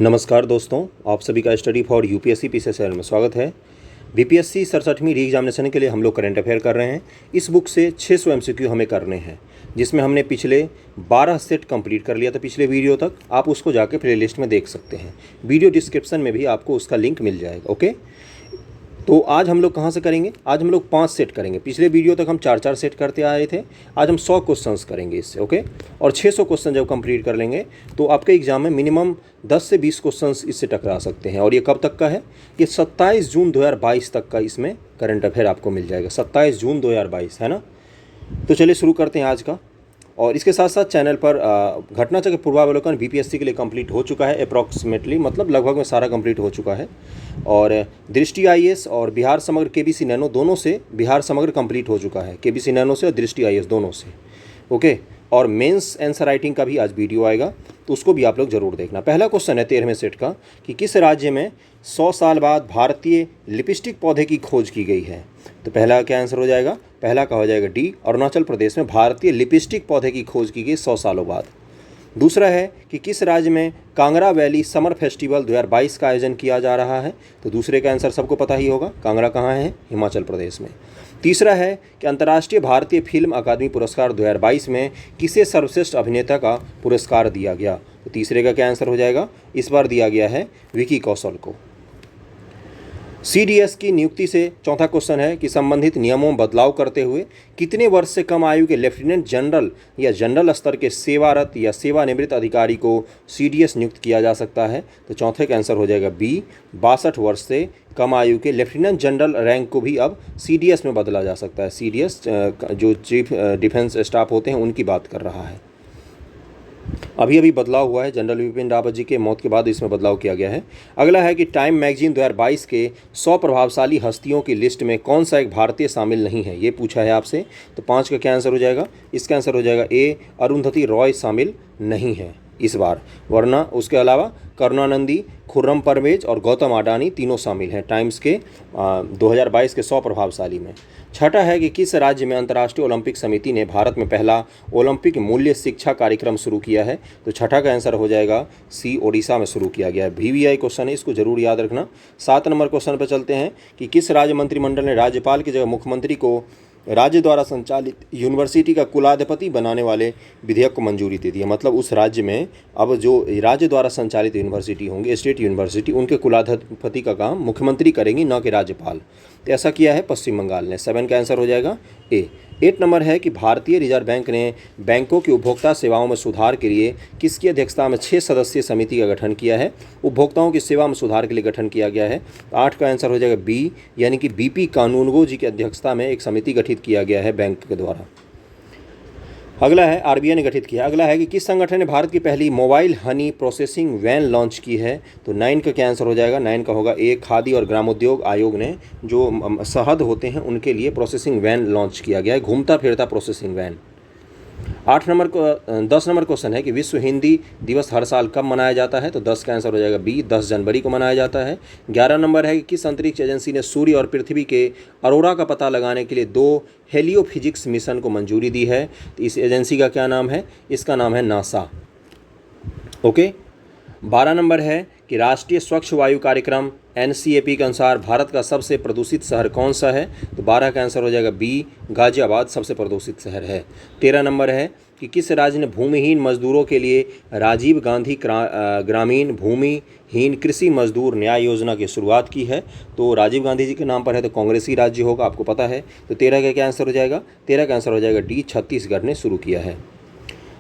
नमस्कार दोस्तों, आप सभी का study for UPSC PCS channel में स्वागत है। बीपीएससी 67वीं री एग्जामिनेशन के लिए हम लोग करंट अफेयर कर रहे हैं। इस बुक से 600 एमसीक्यू हमें करने हैं, जिसमें हमने पिछले 12 सेट कंप्लीट कर लिया था पिछले वीडियो तक। आप उसको जाके प्लेलिस्ट में देख सकते हैं। वीडियो डिस्क्रिप्शन में भी आपको उसका लिंक मिल जाएगा। ओके, तो आज हम लोग कहाँ से करेंगे? आज हम लोग 5 सेट करेंगे। पिछले वीडियो तक हम 4-4 सेट करते आए थे। आज हम 100 क्वेश्चंस करेंगे इससे। ओके, और 600 क्वेश्चन जब कंप्लीट कर लेंगे तो आपके एग्जाम में मिनिमम 10 से 20 क्वेश्चंस इससे टकरा सकते हैं। और ये कब तक का है? ये 27 जून 2022 तक का इसमें करंट अफेयर आपको मिल जाएगा। 27 जून 2022 है ना। तो चलिए शुरू करते हैं आज का। और इसके साथ साथ चैनल पर घटनाचक्र पूर्वावलोकन बीपीएससी के लिए कंप्लीट हो चुका है अप्रॉक्सीमेटली, मतलब लगभग में सारा कंप्लीट हो चुका है। और दृष्टि आईएएस और बिहार समग्र केबीसी नैनो दोनों से बिहार समग्र कंप्लीट हो चुका है, केबीसी नैनो से और दृष्टि आईएएस दोनों से। ओके, और मेंस आंसर राइटिंग का भी आज वीडियो आएगा, तो उसको भी आप लोग जरूर देखना। पहला क्वेश्चन है 13वें सेट का कि किस राज्य में 100 साल बाद भारतीय लिपस्टिक पौधे की खोज की गई है? तो पहला क्या आंसर हो जाएगा? पहला का हो जाएगा डी, अरुणाचल प्रदेश में भारतीय लिपस्टिक पौधे की खोज की गई 100 सालों बाद। दूसरा है कि किस राज्य में कांगड़ा वैली समर फेस्टिवल 2022 का आयोजन किया जा रहा है? तो दूसरे का आंसर सबको पता ही होगा, कांगड़ा कहाँ है? हिमाचल प्रदेश में। तीसरा है कि अंतर्राष्ट्रीय भारतीय फिल्म अकादमी पुरस्कार 2022 में किसे सर्वश्रेष्ठ अभिनेता का पुरस्कार दिया गया? तो तीसरे का क्या आंसर हो जाएगा? इस बार दिया गया है विकी कौशल को। सीडीएस की नियुक्ति से चौथा क्वेश्चन है कि संबंधित नियमों में बदलाव करते हुए कितने वर्ष से कम आयु के लेफ्टिनेंट जनरल या जनरल स्तर के सेवारत या सेवानिवृत्त अधिकारी को सीडीएस नियुक्त किया जा सकता है? तो चौथे का आंसर हो जाएगा बी, 62 वर्ष से कम आयु के लेफ्टिनेंट जनरल रैंक को भी अब सीडीएस में बदला जा सकता है। सीडीएस जो चीफ डिफेंस स्टाफ होते हैं उनकी बात कर रहा है। अभी बदलाव हुआ है, जनरल बिपिन रावत जी के मौत के बाद इसमें बदलाव किया गया है। अगला है कि टाइम मैगजीन 2022 के 100 प्रभावशाली हस्तियों की लिस्ट में कौन सा एक भारतीय शामिल नहीं है, ये पूछा है आपसे। तो 5 का क्या आंसर हो जाएगा? इसका आंसर हो जाएगा ए, अरुंधति रॉय शामिल नहीं है इस बार, वरना उसके अलावा करुणानंदी, खुर्रम परवेज और गौतम अडानी तीनों शामिल हैं टाइम्स के 2022 के 100 प्रभावशाली में। छठा है कि किस राज्य में अंतर्राष्ट्रीय ओलंपिक समिति ने भारत में पहला ओलंपिक मूल्य शिक्षा कार्यक्रम शुरू किया है? तो छठा का आंसर हो जाएगा सी, ओडिशा में शुरू किया गया है। VVI क्वेश्चन है, इसको जरूर याद रखना। 7 नंबर क्वेश्चन पर चलते हैं कि किस राज्य मंत्रिमंडल ने राज्यपाल की जगह मुख्यमंत्री को राज्य द्वारा संचालित यूनिवर्सिटी का कुलाधिपति बनाने वाले विधेयक को मंजूरी दे दी है? मतलब उस राज्य में अब जो राज्य द्वारा संचालित यूनिवर्सिटी होंगे, स्टेट यूनिवर्सिटी, उनके कुलाधिपति का काम मुख्यमंत्री करेंगी, न कि राज्यपाल। तो ऐसा किया है पश्चिम बंगाल ने। 7 का आंसर हो जाएगा ए। 8 नंबर है कि भारतीय रिजर्व बैंक ने बैंकों की उपभोक्ता सेवाओं में सुधार के लिए किसकी अध्यक्षता में 6 सदस्यीय समिति का गठन किया है? उपभोक्ताओं की सेवा में सुधार के लिए गठन किया गया है। 8 का आंसर हो जाएगा बी, यानी कि बीपी कानूनगो जी की अध्यक्षता में एक समिति गठित किया गया है बैंक के द्वारा। अगला है आरबीआई ने गठित किया। अगला है कि किस संगठन ने भारत की पहली mobile honey processing van launch की है? तो 9 का क्या आंसर हो जाएगा? 9 का होगा ए, खादी और ग्रामोद्योग आयोग ने जो शहद होते हैं उनके लिए प्रोसेसिंग वैन लॉन्च किया गया है, घूमता फिरता प्रोसेसिंग वैन। 10 नंबर क्वेश्चन है कि विश्व हिंदी दिवस हर साल कब मनाया जाता है? तो 10 का आंसर हो जाएगा बी, 10 जनवरी को मनाया जाता है। 11 नंबर है कि किस अंतरिक्ष एजेंसी ने सूर्य और पृथ्वी के अरोरा का पता लगाने के लिए 2 हेलियोफिजिक्स मिशन को मंजूरी दी है? तो इस एजेंसी का क्या नाम है? इसका नाम है नासा। ओके, 12 नंबर है कि राष्ट्रीय स्वच्छ वायु कार्यक्रम NCAP के अनुसार भारत का सबसे प्रदूषित शहर कौन सा है? तो 12 का आंसर हो जाएगा बी, गाजियाबाद सबसे प्रदूषित शहर है। 13 नंबर है कि किस राज्य ने भूमिहीन मजदूरों के लिए राजीव गांधी ग्रामीण भूमिहीन कृषि मजदूर न्याय योजना की शुरुआत की है? तो राजीव गांधी जी के नाम पर है, तो कांग्रेसी राज्य होगा, आपको पता है। तो 13 का क्या आंसर हो जाएगा? 13 का आंसर हो जाएगा डी, छत्तीसगढ़ ने शुरू किया है।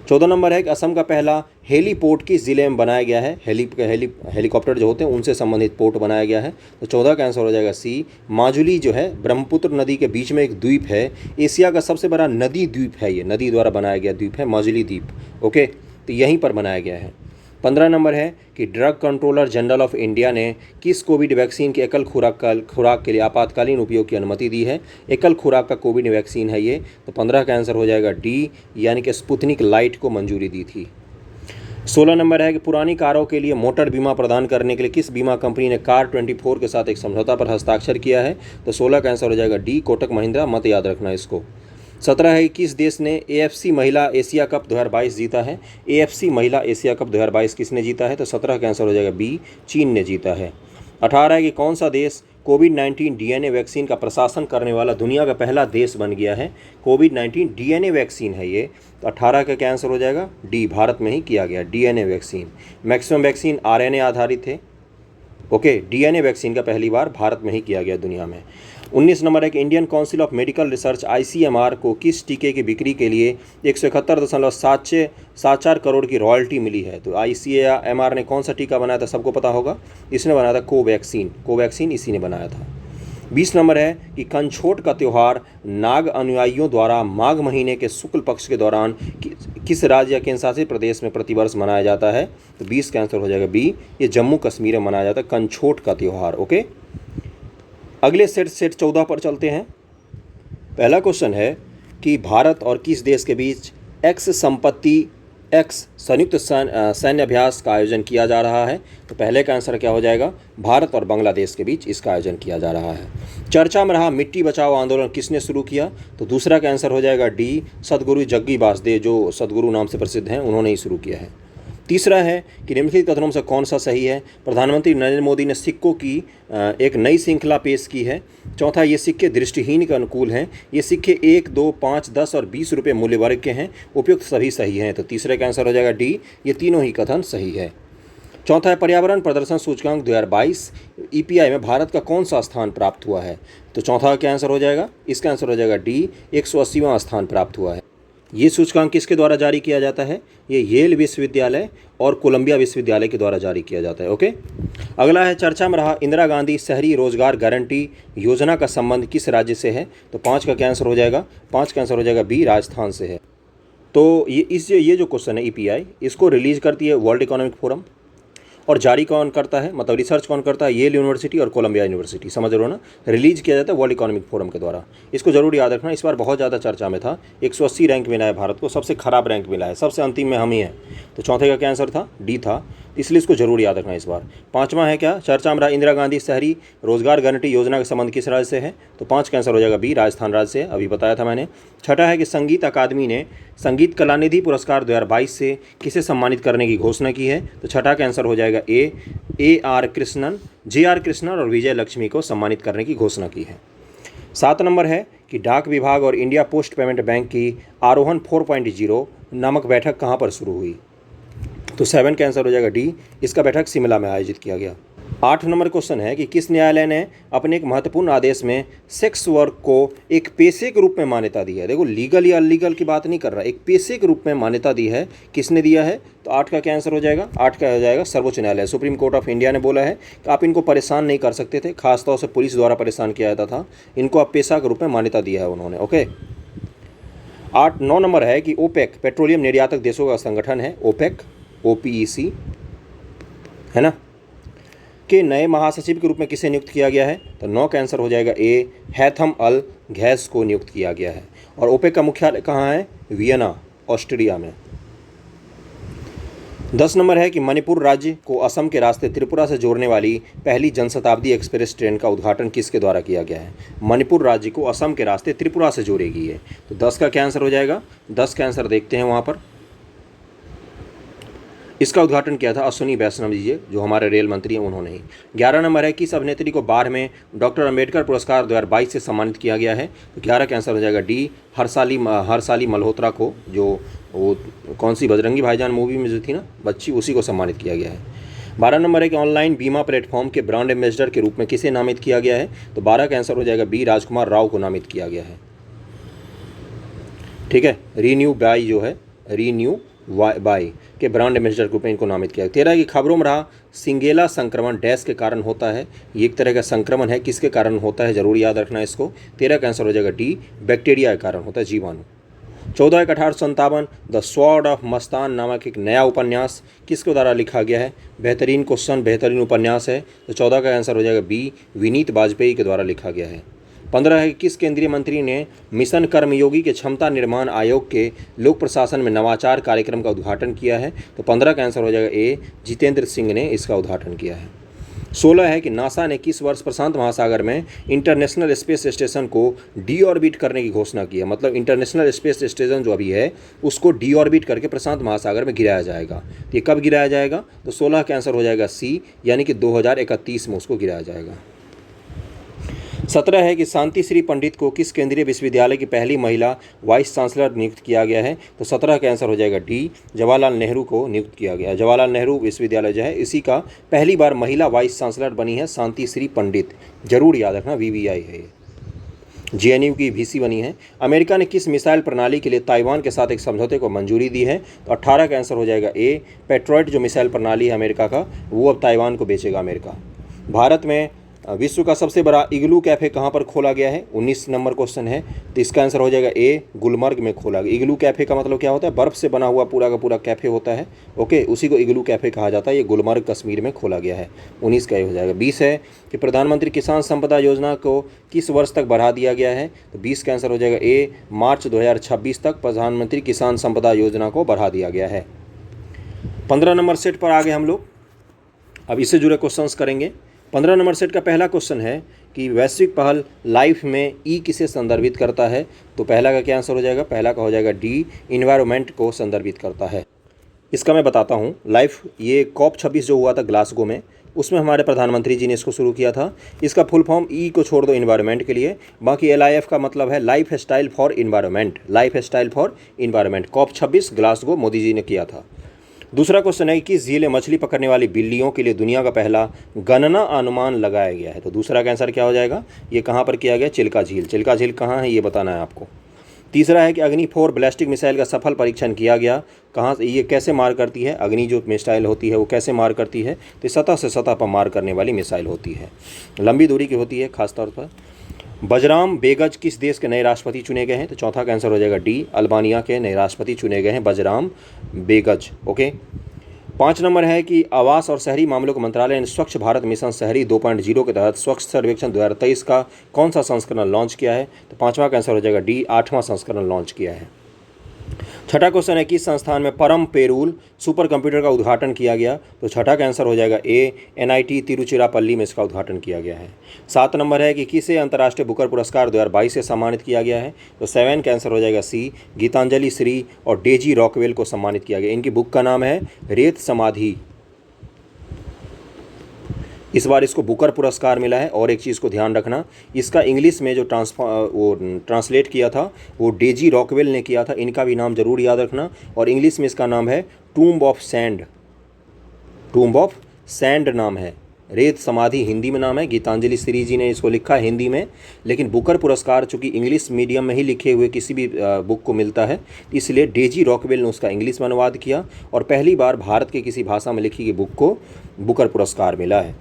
14 नंबर है कि असम का पहला हेलीपोर्ट किस जिले में बनाया गया है? हेलीकॉप्टर जो होते हैं उनसे संबंधित पोर्ट बनाया गया है। तो 14 का आंसर हो जाएगा सी, माजुली जो है ब्रह्मपुत्र नदी के बीच में एक द्वीप है, एशिया का सबसे बड़ा नदी द्वीप है, ये नदी द्वारा बनाया गया द्वीप है माजुली द्वीप। ओके, तो यहीं पर बनाया गया है। 15 नंबर है कि drug controller general of India ने किस कोविड वैक्सीन के एकल खुराक के लिए आपातकालीन उपयोग की अनुमति दी है? एकल खुराक का कोविड वैक्सीन है ये। तो 15 का आंसर हो जाएगा डी, यानी कि स्पुतनिक लाइट को मंजूरी दी थी। 16 नंबर है कि पुरानी कारों के लिए मोटर बीमा प्रदान करने के लिए किस बीमा कंपनी ने कार 24 के साथ एक समझौता पर हस्ताक्षर किया है? तो 16 का आंसर हो जाएगा डी, कोटक महिंद्रा, मत याद रखना इसको। 17 है किस देश ने AFC महिला एशिया कप 2022 जीता है। AFC महिला एशिया कप 2022 किसने जीता है, तो 17 का आंसर हो जाएगा बी, चीन ने जीता है। 18 है कि कौन सा देश कोविड-19 DNA वैक्सीन का प्रशासन करने वाला दुनिया का पहला देश बन गया है। कोविड-19 DNA वैक्सीन है ये, तो 18 का क्या आंसर हो जाएगा, डी, भारत में ही किया गया DNA vaccine. Maximum vaccine RNA आधारित थे। ओके, DNA वैक्सीन का पहली बार भारत में ही किया गया दुनिया में। 19 नंबर है कि Indian council of medical research ICMR को किस टीके की बिक्री के लिए 171.74 करोड़ की रॉयल्टी मिली है। तो ICMR ने कौन सा टीका बनाया था, सबको पता होगा, इसने बनाया था कोवैक्सीन इसी ने बनाया था। 20 नंबर है कि कंछोट का त्यौहार नाग अनुयायियों द्वारा माघ महीने के शुक्ल पक्ष के दौरान किस राज्य या केंद्र शासित प्रदेश में प्रतिवर्ष मनाया जाता है। तो 20 का आंसर हो जाएगा बी, ये जम्मू कश्मीर में मनाया जाता है कंछोट का त्यौहार। ओके, अगले सेट 14 पर चलते हैं। पहला क्वेश्चन है कि भारत और किस देश के बीच एक्स संयुक्त सैन्य अभ्यास का आयोजन किया जा रहा है। तो पहले का आंसर क्या हो जाएगा, भारत और बांग्लादेश के बीच इसका आयोजन किया जा रहा है। चर्चा में रहा मिट्टी बचाओ आंदोलन किसने शुरू किया। तो दूसरा का आंसर हो जाएगा डी, सदगुरु जग्गी वासुदेव, जो सदगुरु नाम से प्रसिद्ध हैं, उन्होंने ही शुरू किया है। तीसरा है कि निम्नलिखित कथनों में से कौन सा सही है। प्रधानमंत्री नरेंद्र मोदी ने सिक्कों की एक नई श्रृंखला पेश की है। चौथा, ये सिक्के दृष्टिहीन के अनुकूल हैं। ये सिक्के 1, 2, 5, 10 और 20 रुपये मूल्य वर्ग के हैं। उपयुक्त सभी सही हैं। तो तीसरे का आंसर हो जाएगा डी, ये तीनों ही कथन सही है। चौथा है पर्यावरण प्रदर्शन सूचकांक 2022 EPI में भारत का कौन सा स्थान प्राप्त हुआ है। तो चौथा का आंसर हो जाएगा, इसका आंसर हो जाएगा डी, 180वां स्थान प्राप्त हुआ है। ये सूचकांक किसके द्वारा जारी किया जाता है, ये येल विश्वविद्यालय और कोलंबिया विश्वविद्यालय के द्वारा जारी किया जाता है। ओके, अगला है चर्चा में रहा इंदिरा गांधी शहरी रोजगार गारंटी योजना का संबंध किस राज्य से है। तो 5 का क्या आंसर हो जाएगा, 5 का आंसर हो जाएगा बी, राजस्थान से है। तो ये जो क्वेश्चन है EPI, इसको रिलीज करती है वर्ल्ड इकोनॉमिक फोरम, और जारी कौन करता है, मतलब रिसर्च कौन करता है, येल यूनिवर्सिटी और कोलंबिया यूनिवर्सिटी, समझ रहे हो ना। रिलीज किया जाता है वर्ल्ड इकोनॉमिक फोरम के द्वारा। इसको जरूर याद रखना, इस बार बहुत ज़्यादा चर्चा में था। 180 रैंक मिला है भारत को, सबसे खराब रैंक मिला है, सबसे अंतिम में हम ही हैं। तो चौथे का क्या आंसर था, डी था, इसलिए इसको जरूर याद रखना इस बार। 5वां है क्या, चर्चा में रहा इंदिरा गांधी शहरी रोजगार गारंटी योजना का संबंध किस राज्य से है। तो 5 का आंसर हो जाएगा बी, राजस्थान राज्य से, अभी बताया था मैंने। छठा है कि संगीत अकादमी ने संगीत कलानिधि पुरस्कार 2022 से किसे सम्मानित करने की घोषणा की है। तो छठा का आंसर हो जाएगा JR कृष्णन और विजय लक्ष्मी को सम्मानित करने की घोषणा की है। 7 नंबर है कि डाक विभाग और इंडिया पोस्ट पेमेंट बैंक की आरोहण 4.0 नामक बैठक कहाँ पर शुरू हुई। तो 7 का आंसर हो जाएगा डी, इसका बैठक शिमला में आयोजित किया गया। 8 नंबर क्वेश्चन है कि किस न्यायालय ने अपने एक महत्वपूर्ण आदेश में सेक्स वर्क को एक पेशे के रूप में मान्यता दी है। देखो, लीगल या अनलीगल की बात नहीं कर रहा, एक पेशे के रूप में मान्यता दी है, किसने दिया है। तो 8 का क्या आंसर हो जाएगा, 8 का हो जाएगा सर्वोच्च न्यायालय। सुप्रीम कोर्ट ऑफ इंडिया ने बोला है कि आप इनको परेशान नहीं कर सकते थे, खासतौर से पुलिस द्वारा परेशान किया जाता था, इनको आप पेशा के रूप में मान्यता दिया है उन्होंने। ओके, 9 नंबर है कि OPEC पेट्रोलियम निर्यातक देशों का संगठन है, OPEC है ना, के नए महासचिव के रूप में किसे नियुक्त किया गया है। तो 9 का आंसर हो जाएगा ए, हैथम अल घैस को नियुक्त किया गया है। और OPEC का मुख्यालय कहाँ है, वियना, ऑस्ट्रिया में। 10 नंबर है कि मणिपुर राज्य को असम के रास्ते त्रिपुरा से जोड़ने वाली पहली जनशताब्दी एक्सप्रेस ट्रेन का उद्घाटन किसके द्वारा किया गया है। मणिपुर राज्य को असम के रास्ते त्रिपुरा से जोड़ेगी ये। तो 10 का क्या आंसर हो जाएगा, 10 का आंसर देखते हैं वहाँ पर। इसका उद्घाटन किया था अश्विनी वैष्णव जी, जो हमारे रेल मंत्री हैं, उन्होंने ही। 11 नंबर है किस अभिनेत्री को बाढ़ में डॉक्टर अंबेडकर पुरस्कार 2022 से सम्मानित किया गया है। तो 11 का आंसर हो जाएगा डी, हर्षाली मल्होत्रा को, जो वो कौन सी बजरंगी भाईजान मूवी में जो थी ना बच्ची, उसी को सम्मानित किया गया है। 12 नंबर है कि ऑनलाइन बीमा प्लेटफॉर्म के ब्रांड एम्बेसडर के रूप में किसे नामित किया गया है। तो 12 का आंसर हो जाएगा बी, राजकुमार राव को नामित किया गया है। ठीक है, रीन्यू बाई जो है, रीन्यू बाई के ब्रांड एम्बेसडर के रूप में इनको नामित किया। 13 की खबरों में रहा सिंगेला संक्रमण डैश के कारण होता है। ये एक तरह का संक्रमण है, किसके कारण होता है जरूर याद रखना इसको। 13 का आंसर हो जाएगा डी, बैक्टीरिया के कारण होता है, जीवाणु। 14 एक 1857 द स्वॉर्ड ऑफ मस्तान नामक एक नया उपन्यास किसके द्वारा लिखा गया है। बेहतरीन क्वेश्चन, बेहतरीन उपन्यास है। तो 14 का आंसर हो जाएगा बी, विनीत वाजपेयी के द्वारा लिखा गया है। 15 है किस केंद्रीय मंत्री ने मिशन कर्मयोगी के क्षमता निर्माण आयोग के लोक प्रशासन में नवाचार कार्यक्रम का उद्घाटन किया है। तो 15 का आंसर हो जाएगा ए, जितेंद्र सिंह ने इसका उद्घाटन किया है। 16 है कि नासा ने किस वर्ष प्रशांत महासागर में इंटरनेशनल स्पेस स्टेशन को डी ऑर्बिट करने की घोषणा की है। मतलब इंटरनेशनल स्पेस स्टेशन जो अभी है उसको डी ऑर्बिट करके प्रशांत महासागर में गिराया जाएगा। तो ये कब गिराया जाएगा? तो 16 का आंसर हो जाएगा सी, यानी कि 2031 में उसको गिराया जाएगा। 17 है कि शांति श्री पंडित को किस केंद्रीय विश्वविद्यालय की पहली महिला वाइस चांसलर नियुक्त किया गया है? तो 17 का आंसर हो जाएगा डी, जवाहरलाल नेहरू को नियुक्त किया गया। जवाहरलाल नेहरू विश्वविद्यालय जो है इसी का पहली बार महिला वाइस चांसलर बनी है शांति श्री पंडित, जरूर याद रखना, VVI है ये। JNU की VC बनी है। अमेरिका ने किस मिसाइल प्रणाली के लिए ताइवान के साथ एक समझौते को मंजूरी दी है? तो 18 का आंसर हो जाएगा ए, पेट्रोइट जो मिसाइल प्रणाली है अमेरिका का, वो अब ताइवान को बेचेगा अमेरिका। भारत में विश्व का सबसे बड़ा इग्लू कैफ़े कहाँ पर खोला गया है? 19 नंबर क्वेश्चन है, तो इसका आंसर हो जाएगा ए, गुलमर्ग में खोला गया। इग्लू कैफ़े का मतलब क्या होता है? बर्फ़ से बना हुआ पूरा का पूरा कैफ़े होता है, ओके, उसी को इग्लू कैफ़े कहा जाता है। ये गुलमर्ग कश्मीर में खोला गया है। 19 का ये हो जाएगा। 20 है कि प्रधानमंत्री किसान संपदा योजना को किस वर्ष तक बढ़ा दिया गया है? तो 20 का आंसर हो जाएगा ए, मार्च 2026 तक प्रधानमंत्री किसान संपदा योजना को बढ़ा दिया गया है। 15 नंबर सेट पर आ गए हम लोग, अब इससे जुड़े क्वेश्चंस करेंगे। 15 नंबर सेट का पहला क्वेश्चन है कि वैश्विक पहल लाइफ में ई किसे संदर्भित करता है? तो पहला का क्या आंसर हो जाएगा? पहला का हो जाएगा डी, इन्वायरमेंट को संदर्भित करता है। इसका मैं बताता हूँ। लाइफ ये COP26 जो हुआ था ग्लासगो में, उसमें हमारे प्रधानमंत्री जी ने इसको शुरू किया था। इसका फुल फॉर्म ई को छोड़ दो इन्वायरमेंट के लिए, बाकी LIF का मतलब है life style for environment, life style for environment. COP26 Glasgow Modi ji ने किया था। दूसरा क्वेश्चन है कि किस झील में मछली पकड़ने वाली बिल्लियों के लिए दुनिया का पहला गणना अनुमान लगाया गया है? तो दूसरा का आंसर क्या हो जाएगा? ये कहाँ पर किया गया? चिल्का झील। चिल्का झील कहाँ है ये बताना है आपको। तीसरा है कि अग्नि 4 बैलिस्टिक मिसाइल का सफल परीक्षण किया गया कहाँ से? ये कैसे मार करती है? अग्नि जो मिसाइल होती है वो कैसे मार करती है? तो सतह से सतह पर मार करने वाली मिसाइल होती है, लंबी दूरी की होती है खासतौर पर। बजराम बेगज किस देश के नए राष्ट्रपति चुने गए हैं? तो चौथा का आंसर हो जाएगा डी, अल्बानिया के नए राष्ट्रपति चुने गए हैं बजराम बेगज, ओके। 5 नंबर है कि आवास और शहरी मामलों के मंत्रालय ने स्वच्छ भारत मिशन शहरी 2.0 के तहत स्वच्छ सर्वेक्षण 2023 का कौन सा संस्करण लॉन्च किया है? तो 5वां का आंसर हो जाएगा डी, 8वां संस्करण लॉन्च किया है। छठा क्वेश्चन है किस संस्थान में परम पेरूल सुपर कंप्यूटर का उद्घाटन किया गया? तो छठा का आंसर हो जाएगा ए, NIT तिरुचिरापल्ली में इसका उद्घाटन किया गया है। 7 नंबर है कि किसे अंतर्राष्ट्रीय बुकर पुरस्कार 2022 से सम्मानित किया गया है? तो 7 का आंसर हो जाएगा सी, गीतांजलि श्री और डेजी रॉकवेल को सम्मानित किया गया। इनकी बुक का नाम है रेत समाधि। इस बार इसको बुकर पुरस्कार मिला है। और एक चीज़ को ध्यान रखना, इसका इंग्लिश में जो ट्रांसलेट किया था वो डेजी रॉकवेल ने किया था। इनका भी नाम जरूर याद रखना। और इंग्लिश में इसका नाम है tomb of sand, tomb of sand नाम है। रेत समाधि हिंदी में नाम है, गीतांजलि श्री जी ने इसको लिखा है हिंदी में। लेकिन बुकर पुरस्कार चूँकि इंग्लिश मीडियम में ही लिखे हुए किसी भी बुक को मिलता है, इसलिए डेजी रॉकवेल ने उसका इंग्लिश में अनुवाद किया और पहली बार भारत के किसी भाषा में लिखी गई बुक को बुकर पुरस्कार मिला है।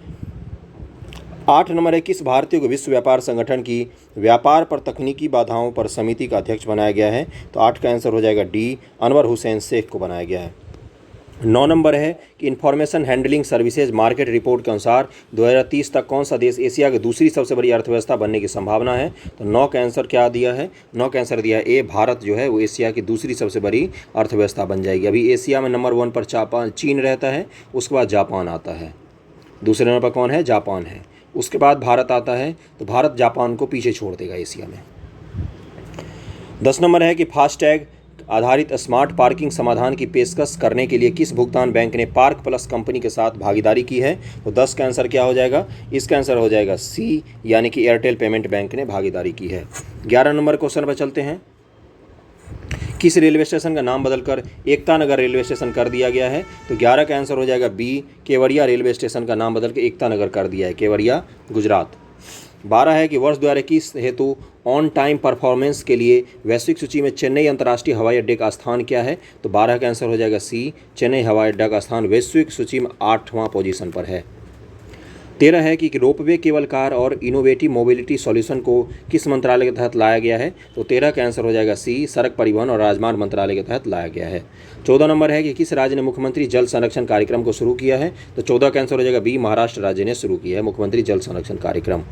8 नंबर है किस भारतीय को विश्व व्यापार संगठन की व्यापार पर तकनीकी बाधाओं पर समिति का अध्यक्ष बनाया गया है? तो 8 का आंसर हो जाएगा डी, अनवर हुसैन शेख को बनाया गया है। 9 नंबर है कि information handling services market report के अनुसार 2030 तक कौन सा देश एशिया की दूसरी सबसे बड़ी अर्थव्यवस्था बनने की संभावना है? तो 9 का आंसर क्या दिया है? 9 का आंसर दिया है ए, भारत जो है वो एशिया की दूसरी सबसे बड़ी अर्थव्यवस्था बन जाएगी। अभी एशिया में नंबर 1 पर चीन रहता है, उसके बाद जापान आता है। दूसरे नंबर पर कौन है? जापान है। उसके बाद भारत आता है, तो भारत जापान को पीछे छोड़ देगा एशिया में। 10 नंबर है कि फास्टैग आधारित स्मार्ट पार्किंग समाधान की पेशकश करने के लिए किस भुगतान बैंक ने पार्क प्लस कंपनी के साथ भागीदारी की है? तो 10 का आंसर क्या हो जाएगा? इसका आंसर हो जाएगा सी, यानी कि एयरटेल पेमेंट बैंक ने भागीदारी की है। 11 नंबर क्वेश्चन पर चलते हैं। किस रेलवे स्टेशन का नाम बदलकर एकता नगर रेलवे स्टेशन कर दिया गया है? तो 11 का आंसर हो जाएगा बी, केवड़िया रेलवे स्टेशन का नाम बदल के एकता नगर कर दिया है, केवड़िया गुजरात। 12 है कि वर्ष 2021 हेतु ऑन टाइम परफॉर्मेंस के लिए वैश्विक सूची में चेन्नई अंतर्राष्ट्रीय हवाई अड्डे का स्थान क्या है? तो 12 का आंसर हो जाएगा सी, चेन्नई हवाई अड्डा का स्थान वैश्विक सूची में 8वां पोजीशन पर है। 13 है कि रोपवे केबल कार और इनोवेटिव मोबिलिटी सॉल्यूशन को किस मंत्रालय के तहत लाया गया है? तो 13 का आंसर हो जाएगा सी, सड़क परिवहन और राजमार्ग मंत्रालय के तहत लाया गया है। 14 नंबर है कि किस राज्य ने मुख्यमंत्री जल संरक्षण कार्यक्रम को शुरू किया है? तो 14 का आंसर हो जाएगा बी, महाराष्ट्र राज्य ने शुरू किया है मुख्यमंत्री जल संरक्षण कार्यक्रम।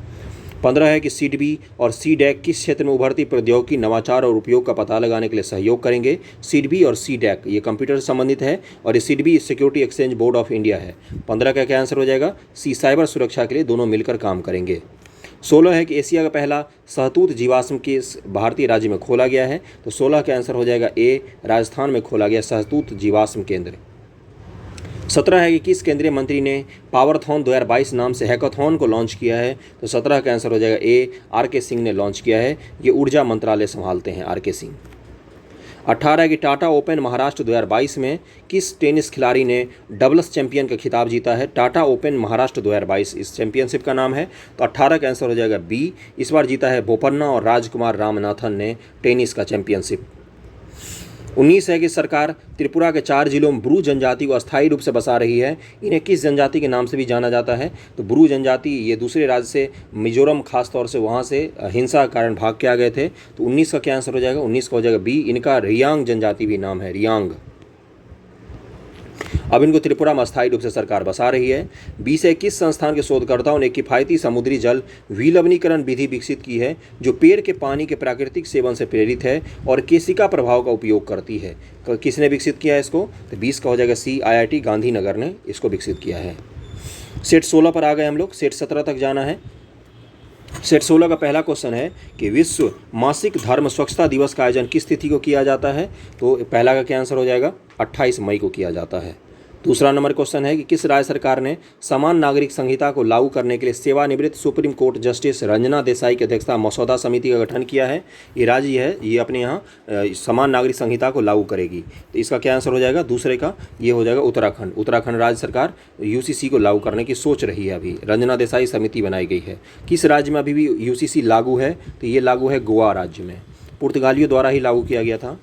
15 है कि सीडबी और सीडैक किस क्षेत्र में उभरती प्रौद्योगिकी, नवाचार और उपयोग का पता लगाने के लिए सहयोग करेंगे। सीडबी और सीडैक ये कंप्यूटर से संबंधित है और ये SEBI security exchange board of India है। 15 का क्या आंसर हो जाएगा, सी साइबर सुरक्षा के लिए दोनों मिलकर काम करेंगे। 16 है कि एशिया का पहला सहतूत जीवाश्म किस भारतीय राज्य में खोला गया है। तो 16 का आंसर हो जाएगा ए, राजस्थान में खोला गया सहतूत जीवाश्म केंद्र। 17 है कि किस केंद्रीय मंत्री ने पावरथॉन 2022 नाम से हैकाथॉन को लॉन्च किया है। तो 17 का आंसर हो जाएगा ए, आर के सिंह ने लॉन्च किया है। ये ऊर्जा मंत्रालय संभालते हैं आर के सिंह। 18 है कि टाटा ओपन महाराष्ट्र 2022 में किस टेनिस खिलाड़ी ने डबल्स चैंपियन का खिताब जीता है। टाटा ओपन महाराष्ट्र 2022 इस चैंपियनशिप का नाम है। तो 18 का आंसर हो जाएगा बी, इस बार जीता है बोपन्ना और राजकुमार रामनाथन ने टेनिस का चैंपियनशिप। 19 है कि सरकार त्रिपुरा के 4 जिलों में ब्रू जनजाति को अस्थायी रूप से बसा रही है। इन्हें किस जनजाति के नाम से भी जाना जाता है। तो ब्रू जनजाति ये दूसरे राज्य से, मिजोरम खास तौर से, वहाँ से हिंसा के कारण भाग के आ गए थे। तो 19 का क्या आंसर हो जाएगा, 19 का हो जाएगा बी, इनका रियांग जनजाति भी नाम है, रियांग। अब इनको त्रिपुरा में अस्थायी रूप से सरकार बसा रही है। 20 है किस संस्थान के शोधकर्ताओं ने किफ़ायती समुद्री जल विलवनीकरण विधि विकसित की है जो पेड़ के पानी के प्राकृतिक सेवन से प्रेरित है और केशिका प्रभाव का उपयोग करती है। किसने विकसित किया है इसको। तो 20 का हो जाएगा सी, IIT गांधीनगर ने इसको विकसित किया है। सेट 16 पर आ गए हम लोग, सेट 17 तक जाना है। सेट 16 का पहला क्वेश्चन है कि विश्व मासिक धर्म स्वच्छता दिवस का आयोजन किस तिथि को किया जाता है। तो पहला का क्या आंसर हो जाएगा, 28 मई को किया जाता है। दूसरा नंबर क्वेश्चन है कि किस राज्य सरकार ने समान नागरिक संहिता को लागू करने के लिए सेवानिवृत्त supreme court justice Ranjana Desai की अध्यक्षता मसौदा समिति का गठन किया है। ये राज्य है, ये अपने यहाँ समान नागरिक संहिता को लागू करेगी। तो इसका क्या आंसर हो जाएगा, दूसरे का ये हो जाएगा उत्तराखंड। उत्तराखंड राज्य सरकार UCC को लागू करने की सोच रही है। अभी रंजना देसाई समिति बनाई गई है। किस राज्य में अभी भी UCC लागू है। तो ये लागू है गोवा राज्य में, पुर्तगालियों द्वारा ही लागू किया गया था।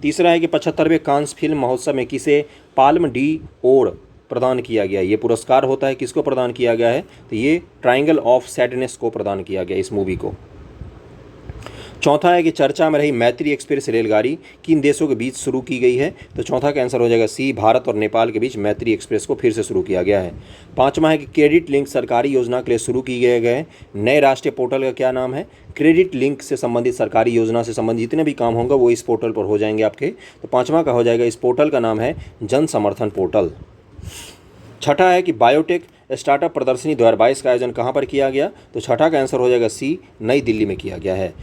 तीसरा है कि 75वें कांस फिल्म महोत्सव में किसे पाल्म डी ओर प्रदान किया गया। ये पुरस्कार होता है, किसको प्रदान किया गया है। तो ये ट्रायंगल ऑफ सैडनेस को प्रदान किया गया इस मूवी को। चौथा है कि चर्चा में रही मैत्री एक्सप्रेस रेलगाड़ी किन देशों के बीच शुरू की गई है। तो चौथा का आंसर हो जाएगा सी, भारत और नेपाल के बीच मैत्री एक्सप्रेस को फिर से शुरू किया गया है। पांचवा है कि क्रेडिट लिंक सरकारी योजना के लिए शुरू किए गए नए राष्ट्रीय पोर्टल का क्या नाम है। क्रेडिट लिंक से संबंधित सरकारी योजना से संबंधित जितने भी काम होंगे वो इस पोर्टल पर हो जाएंगे आपके। तो पांचवा का हो जाएगा, इस पोर्टल का नाम है जन समर्थन पोर्टल। छठा है कि बायोटेक स्टार्टअप प्रदर्शनी 2022 का आयोजन कहाँ पर किया गया। तो छठा का आंसर हो जाएगा सी, नई दिल्ली में किया गया है।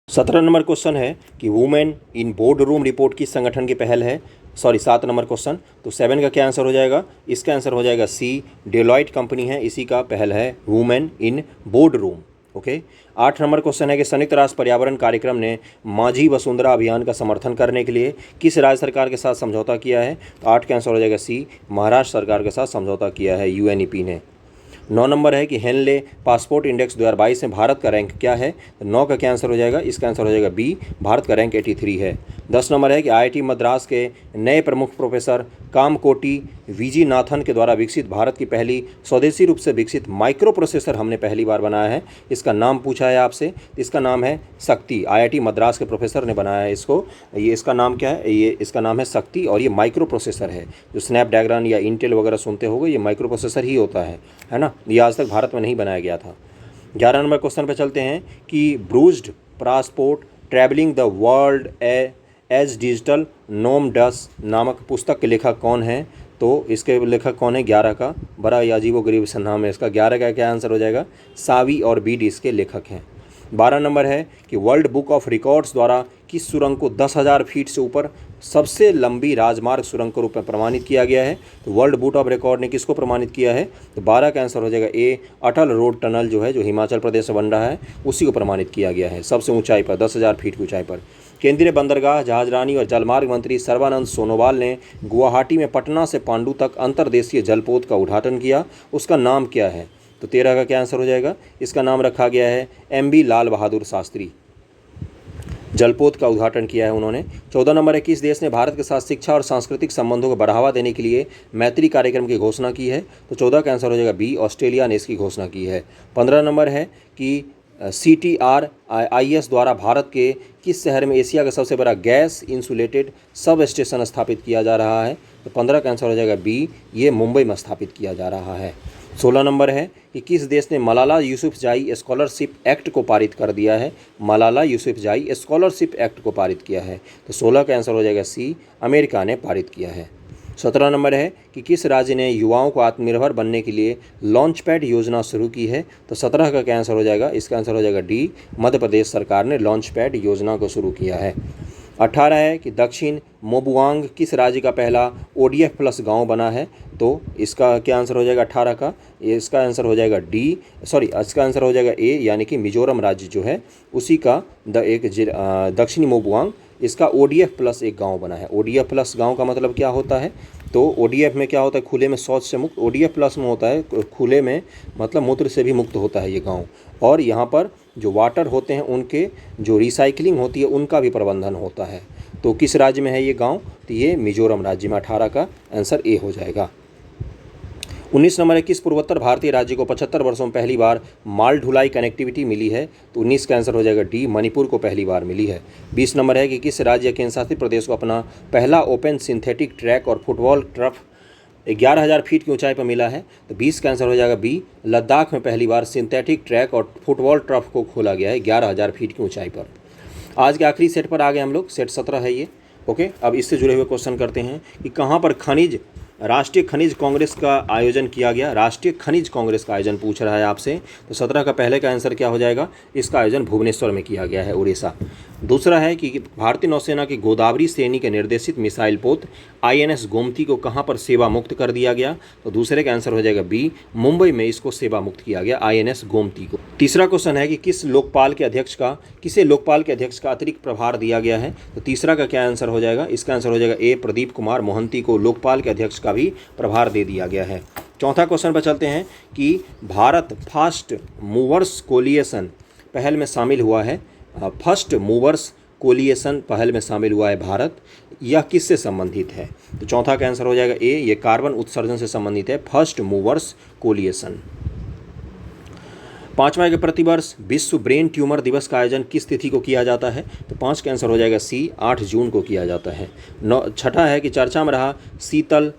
17 नंबर क्वेश्चन है कि women in board room report किस संगठन की पहल है। 7 नंबर क्वेश्चन। तो 7 का क्या आंसर हो जाएगा, इसका आंसर हो जाएगा सी, डेलॉयट कंपनी है, इसी का पहल है women in board room. Okay. 8 number question है कि संयुक्त राष्ट्र पर्यावरण कार्यक्रम ने माझी वसुंधरा अभियान का समर्थन करने के लिए किस राज्य सरकार के साथ समझौता किया है। तो 8 का आंसर हो जाएगा सी, महाराष्ट्र सरकार के साथ समझौता किया है UNEP ने। 9 नंबर है कि हेनले पासपोर्ट इंडेक्स 2022 में भारत का रैंक क्या है। तो 9 का क्या आंसर हो जाएगा, इसका आंसर हो जाएगा बी, भारत का रैंक 83 है। 10 नंबर है कि IIT मद्रास के नए प्रमुख प्रोफेसर कामकोटी विजीनाथन के द्वारा विकसित भारत की पहली स्वदेशी रूप से विकसित माइक्रो प्रोसेसर हमने पहली बार बनाया है। इसका नाम पूछा है आपसे, इसका नाम है शक्ति। IIT मद्रास के प्रोफेसर ने बनाया है इसको। ये इसका नाम क्या है, ये इसका नाम है शक्ति और ये माइक्रो प्रोसेसर है। जो स्नैपड्रैगन या इंटेल वगैरह सुनते होंगे, ये माइक्रो प्रोसेसर ही होता है ना। ये आज तक भारत में नहीं बनाया गया था। 11 नंबर क्वेश्चन पे चलते हैं कि bruised passport travelling the world as digital nomads नामक पुस्तक के लेखक कौन है। तो इसके लेखक कौन है, 11 का, बड़ा अजीबोगरीब सा नाम है इसका। 11 का क्या आंसर हो जाएगा, सावी और बीड इसके लेखक हैं। 12 नंबर है कि वर्ल्ड बुक ऑफ रिकॉर्ड्स द्वारा किस सुरंग को 10,000 फीट से ऊपर सबसे लंबी राजमार्ग सुरंग के रूप में प्रमाणित किया गया है। तो वर्ल्ड बुक ऑफ रिकॉर्ड ने किसको प्रमाणित किया है। तो 12 का आंसर हो जाएगा ए, अटल रोड टनल जो है, जो हिमाचल प्रदेश में बन रहा है, उसी को प्रमाणित किया गया है सबसे ऊंचाई पर, 10,000 फीट की ऊंचाई पर। केंद्रीय बंदरगाह, जहाजरानी और जलमार्ग मंत्री सर्बानंद सोनोवाल ने गुवाहाटी में पटना से पांडु तक अंतर्देशीय जलपोत का उद्घाटन किया, उसका नाम क्या है। तो 13 का क्या आंसर हो जाएगा, इसका नाम रखा गया है MB लाल बहादुर शास्त्री। जलपोत का उद्घाटन किया है उन्होंने। 14 नंबर है किस देश ने भारत के साथ शिक्षा और सांस्कृतिक संबंधों को बढ़ावा देने के लिए मैत्री कार्यक्रम की घोषणा की है। तो 14 का आंसर हो जाएगा बी, ऑस्ट्रेलिया ने इसकी घोषणा की है। 15 नंबर है कि CTRIS द्वारा भारत के किस शहर में एशिया का सबसे बड़ा गैस इंसुलेटेड सब स्टेशन स्थापित किया जा रहा है। तो 15 का आंसर हो जाएगा बी, ये मुंबई में स्थापित किया जा रहा है। 16 नंबर है कि किस देश ने मलाला यूसुफजाई स्कॉलरशिप एक्ट को पारित कर दिया है? मलाला यूसुफजाई स्कॉलरशिप एक्ट को पारित किया है। तो 16 का आंसर हो जाएगा सी, अमेरिका ने पारित किया है। 17 नंबर है कि किस राज्य ने युवाओं को आत्मनिर्भर बनने के लिए लॉन्च पैड योजना शुरू की है? तो 17 का क्या आंसर हो जाएगा? इसका आंसर हो जाएगा डी, मध्य प्रदेश सरकार ने लॉन्च पैड योजना को शुरू किया है। 18 है कि दक्षिण मोबुआंग किस राज्य का पहला ODF प्लस गांव बना है? तो इसका क्या आंसर हो जाएगा 18 का? इसका आंसर हो जाएगा डी, इसका आंसर हो जाएगा ए, यानी कि मिजोरम राज्य जो है उसी का दक्षिणी मोबुआंग इसका ODF प्लस एक गांव बना है। ODF प्लस गांव का मतलब क्या होता है? तो ODF में क्या होता है? खुले में शौच से मुक्त। ODF प्लस में होता है खुले में, मतलब मूत्र से भी मुक्त होता है ये गांव। और यहाँ पर जो वाटर होते हैं उनके जो रिसाइकलिंग होती है उनका भी प्रबंधन होता है। तो किस राज्य में है ये गांव? तो ये मिजोरम राज्य में। 18 का आंसर ए हो जाएगा। 19 नंबर है किस पूर्वोत्तर भारतीय राज्य को 75 वर्षों में पहली बार माल ढुलाई कनेक्टिविटी मिली है? तो 19 का आंसर हो जाएगा डी, मणिपुर को पहली बार मिली है। 20 नंबर है कि किस राज्य या केंद्रशासित प्रदेश को अपना पहला ओपन सिंथेटिक ट्रैक और फुटबॉल टर्फ 11,000 फीट की ऊंचाई पर मिला है? तो 20 का आंसर हो जाएगा बी, लद्दाख में पहली बार सिंथेटिक ट्रैक और फुटबॉल टर्फ को खोला गया है 11,000 फीट की ऊंचाई पर। आज के आखिरी सेट पर आ गए हम लोग, सेट 17 है ये। ओके, अब इससे जुड़े हुए क्वेश्चन करते हैं कि कहाँ पर राष्ट्रीय खनिज कांग्रेस का आयोजन किया गया? राष्ट्रीय खनिज कांग्रेस का आयोजन पूछ रहा है आपसे। तो 17 का पहले का आंसर क्या हो जाएगा? इसका आयोजन भुवनेश्वर में किया गया है, उड़ीसा। दूसरा है कि भारतीय नौसेना की गोदावरी श्रेणी के निर्देशित मिसाइल पोत INS गोमती को कहाँ पर सेवा मुक्त कर दिया गया? तो दूसरे का आंसर हो जाएगा बी, मुंबई में इसको सेवा मुक्त किया गया INS गोमती को। तीसरा क्वेश्चन है कि किसे लोकपाल के अध्यक्ष का अतिरिक्त प्रभार दिया गया है? तो तीसरा का क्या आंसर हो जाएगा? इसका आंसर हो जाएगा ए, प्रदीप कुमार मोहंती को लोकपाल के अध्यक्ष का भी प्रभार दे दिया गया है। चौथा क्वेश्चन पर चलते हैं कि भारत फास्ट मूवर्स कोलिएशन पहल में शामिल हुआ है। फर्स्ट मूवर्स कोलिएशन पहल में शामिल हुआ है भारत, यह किससे संबंधित है? तो चौथा का आंसर हो जाएगा ए, ये कार्बन उत्सर्जन से संबंधित है, फर्स्ट मूवर्स कोलिएशन। पाँचवा के प्रतिवर्ष विश्व ब्रेन ट्यूमर दिवस का आयोजन किस तिथि को किया जाता है? तो 5 का आंसर हो जाएगा सी, 8 जून को किया जाता है। छठा है कि चर्चा में रहा शीतल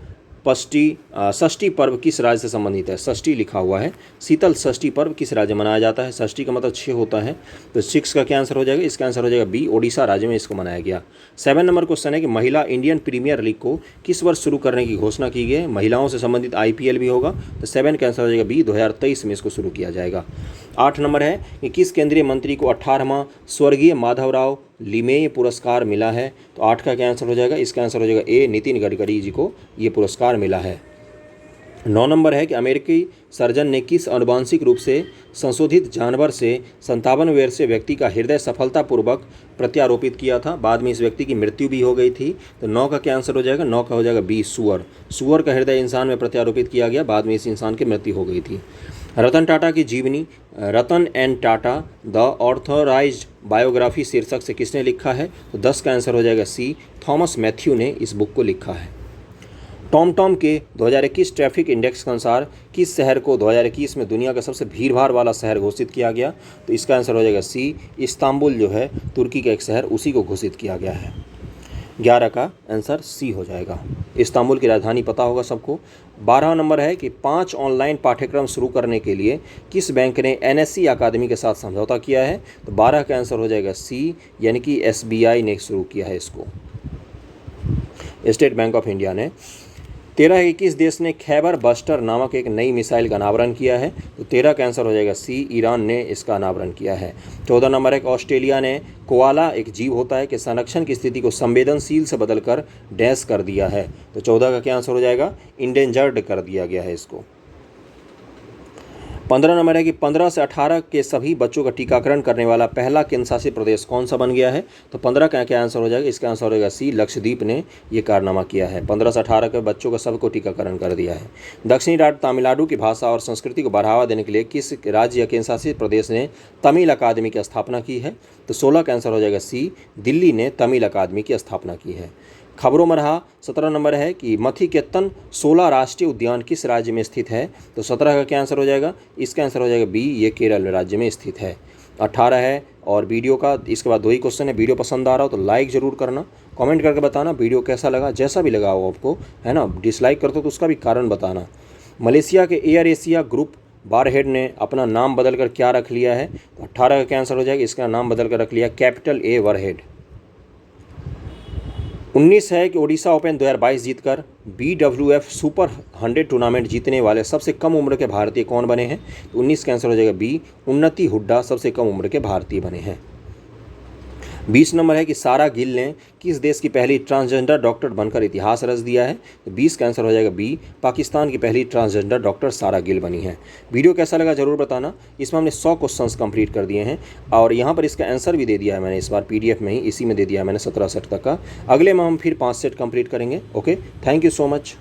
षष्ठी पर्व किस राज्य से संबंधित है? षष्ठी लिखा हुआ है, शीतल षष्ठी पर्व किस राज्य में मनाया जाता है? षष्ठी का मतलब 6 होता है। तो 6 का क्या आंसर हो जाएगा? इसका आंसर हो जाएगा बी, ओडिशा राज्य में इसको मनाया गया। 7 नंबर क्वेश्चन है कि महिला इंडियन प्रीमियर लीग को किस वर्ष शुरू करने की घोषणा की गई? महिलाओं से संबंधित IPL भी होगा। तो 7 का आंसर हो जाएगा बी, 2023 में इसको शुरू किया जाएगा। 8 नंबर है कि किस केंद्रीय मंत्री को 18वां स्वर्गीय माधवराव लिमेय पुरस्कार मिला है? तो 8 का क्या आंसर हो जाएगा? इसका आंसर हो जाएगा ए, नितिन गडकरी जी को ये पुरस्कार मिला है। 9 नंबर है कि अमेरिकी सर्जन ने किस आनुवांशिक रूप से संशोधित जानवर से 57 वर्षीय व्यक्ति का हृदय सफलतापूर्वक प्रत्यारोपित किया था? बाद में इस व्यक्ति की मृत्यु भी हो गई थी। तो 9 का क्या आंसर हो जाएगा? 9 का हो जाएगा बी, सुअर का हृदय इंसान में प्रत्यारोपित किया गया, बाद में इस इंसान की मृत्यु हो गई थी। रतन टाटा की जीवनी Ratan and Tata the authorised biography शीर्षक से किसने लिखा है? तो 10 का आंसर हो जाएगा सी, थॉमस मैथ्यू ने इस बुक को लिखा है। टॉम के 2021 ट्रैफिक इंडेक्स के अनुसार किस शहर को 2021 में दुनिया का सबसे भीड़भाड़ वाला शहर घोषित किया गया? तो इसका आंसर हो जाएगा सी, इस्तांबुल जो है तुर्की का एक शहर, उसी को घोषित किया गया है। 11 का आंसर सी हो जाएगा। इस्तांबुल की राजधानी पता होगा सबको। 12 नंबर है कि 5 ऑनलाइन पाठ्यक्रम शुरू करने के लिए किस बैंक ने NSE अकादमी के साथ समझौता किया है? तो 12 का आंसर हो जाएगा सी, यानी कि SBI ने शुरू किया है इसको, स्टेट बैंक ऑफ इंडिया ने। 13 है कि किस देश ने खैबर बस्टर नामक एक नई मिसाइल का अनावरण किया है? तो 13 का आंसर हो जाएगा सी, ईरान ने इसका अनावरण किया है। 14 नंबर है कि ऑस्ट्रेलिया ने कोआला एक जीव होता है कि संरक्षण की स्थिति को संवेदनशील से बदलकर डैश कर दिया है। तो 14 का क्या आंसर हो जाएगा? इंडेंजर्ड कर दिया गया है इसको। 15 नंबर है कि 15 से 18 के सभी बच्चों का टीकाकरण करने वाला पहला केंद्र शासित प्रदेश कौन सा बन गया है? तो 15 का क्या आंसर हो जाएगा? इसका आंसर हो जाएगा सी, लक्षद्वीप ने ये कारनामा किया है। 15 से 18 के बच्चों का सबको टीकाकरण कर दिया है। दक्षिणी राज्य तमिलनाडु की भाषा और संस्कृति को बढ़ावा देने के लिए किस राज्य या केंद्र शासित प्रदेश ने तमिल अकादमी की स्थापना की है? तो 16 का आंसर हो जाएगा सी, दिल्ली ने तमिल अकादमी की स्थापना की है। खबरों में रहा 17 नंबर है कि मथिकेतन 16 राष्ट्रीय उद्यान किस राज्य में स्थित है? तो 17 का क्या आंसर हो जाएगा? इसका आंसर हो जाएगा बी, ये केरल राज्य में स्थित है। 18 है और वीडियो का इसके बाद 2 ही क्वेश्चन है। वीडियो पसंद आ रहा हो तो लाइक ज़रूर करना, कमेंट करके बताना वीडियो कैसा लगा, जैसा भी लगा हो आपको, है ना। डिसलाइक करते हो तो उसका भी कारण बताना। मलेशिया के एयर एशिया ग्रुप वारहेड ने अपना नाम बदल कर क्या रख लिया है, तो 18 का आंसर हो जाएगा, इसका नाम बदल कर रख लिया कैपिटल ए वारहेड। 19 है कि ओडिशा ओपन 2022 जीतकर BWF सुपर 100 टूर्नामेंट जीतने वाले सबसे कम उम्र के भारतीय कौन बने हैं, तो 19 का आंसर हो जाएगा बी, उन्नति हुड्डा सबसे कम उम्र के भारतीय बने हैं। 20 नंबर है कि सारा गिल ने किस देश की पहली ट्रांसजेंडर डॉक्टर बनकर इतिहास रच दिया है, तो 20 का आंसर हो जाएगा बी, पाकिस्तान की पहली ट्रांसजेंडर डॉक्टर सारा गिल बनी है। वीडियो कैसा लगा जरूर बताना। इसमें हमने 100 क्वेश्चंस कंप्लीट कर दिए हैं और यहाँ पर इसका आंसर भी दे दिया है मैंने इस बार PDF में ही, इसी में दे दिया है मैंने 17 सेट तक का। अगले में हम फिर 5 सेट कंप्लीट करेंगे। Okay, thank you so much.